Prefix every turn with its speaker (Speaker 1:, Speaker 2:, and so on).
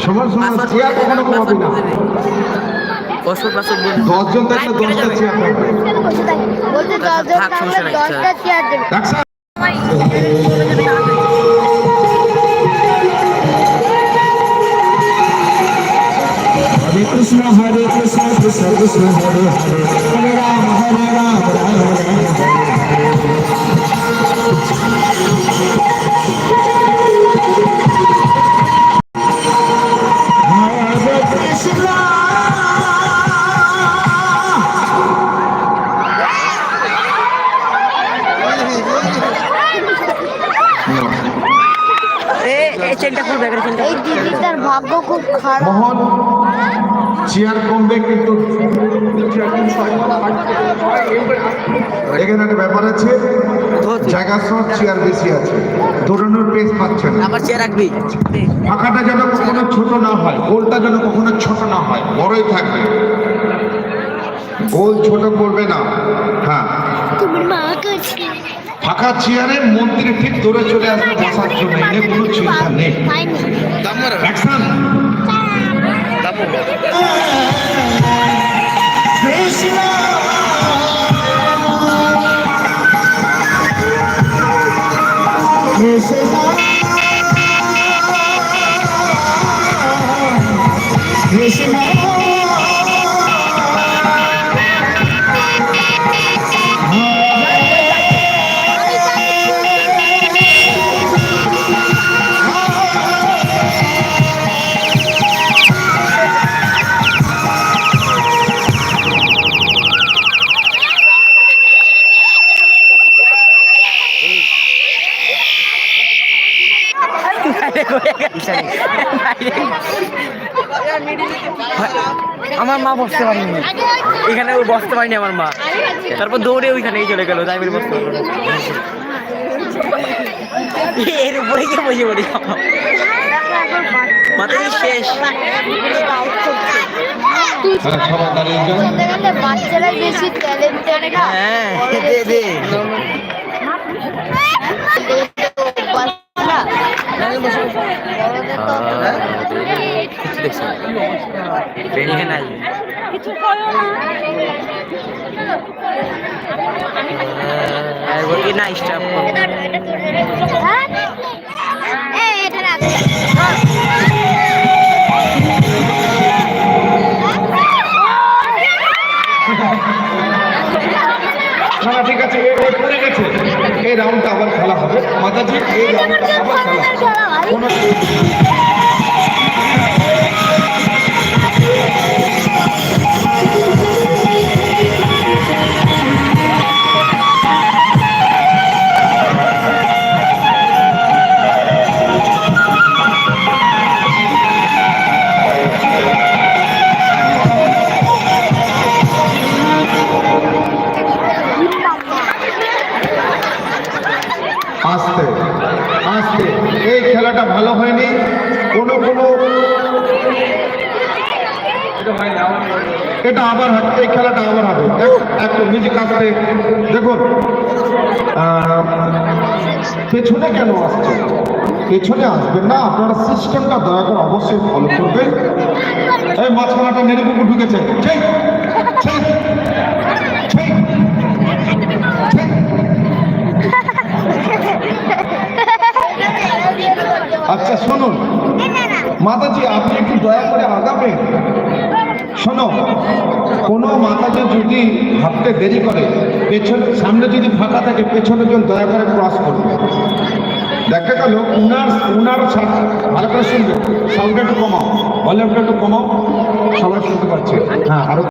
Speaker 1: সমান সমান চেয়ার কখনো কমাবি না। 10 জন থাকলে 10টা চেয়ার থাকবে।
Speaker 2: বলতে 10 জন থাকলে 10টা চেয়ার দেবে।
Speaker 1: Hare Krishna Krishna Krishna Hare Hare Hare Ram Ram
Speaker 2: ভাগ্য খুব খারাপ।
Speaker 1: মোহন চেয়ার কমবে কিন্তু এখানে একটা ব্যাপার আছে, জায়গা সব চেয়ার বেশি আছে, দৌড়ানোর পেস পাচ্ছে না।
Speaker 3: আবার চেয়ার রাখবি,
Speaker 1: ফাঁকাটা যেন কখনো ছোট না হয়, গোলটা যেন কখনো ছোট না হয়, বড়ই থাকবে। গোল ছোট করবে না। হ্যাঁ, ফাঁকা চেয়ারে মন্ত্রী ঠিক দৌড়ে চলে আসবে বসার জন্য, এনে কোনো চিন্তা নেই। অ্যাকশন।
Speaker 3: আমার মা বসতে পারিনি এখানে, ওই বসতে পারিনি আমার মা, তারপর দৌড়ে ওইখানেই চলে গেল, তাই বলে বসতে পারলো না। এর উপরে গিয়ে বসে পড়ি, মাথায় শেষ।
Speaker 2: বাচ্চারা বেশি ট্যালেন্টেড না।
Speaker 3: হ্যাঁ, দে দে না স্টাফ
Speaker 1: ঠিক আছে, পড়ে গেছে। এই রাউন্ডটা আবার খেলা হবে মাতাজি, এই রাউন্ডটা আবার খেলা কোনো আস্তে আস্তে। এই খেলাটা ভালো হয়নি, কোনো এটা আবার হবে, এই খেলাটা আবার হবে। একটু মিউজিক আসতে দেখুন। পেছনে কেন আসছে? পেছনে আসবেন না, আপনারা সিস্টেমটা দয়া করে অবশ্যই ফলো করবেন। এই মাঝখানাটা নেড়ে পুকুর ঢুকেছে। আচ্ছা শুনুন মাতাজি, আপনি একটু দয়া করে আগাবেন। শোনো, কোনো মাতাজি যদি ভাবতে দেরি করে, সামনে যদি ফাঁকা থাকে, পেছনের জন দয়া করে ক্রস করবে। দেখা গেল উনার ভালো করে শুনবে, সাউন্ডটা একটু কমাও, ভলিউমটা একটু কমাও, সবাই শুনতে পাচ্ছে। হ্যাঁ, আরো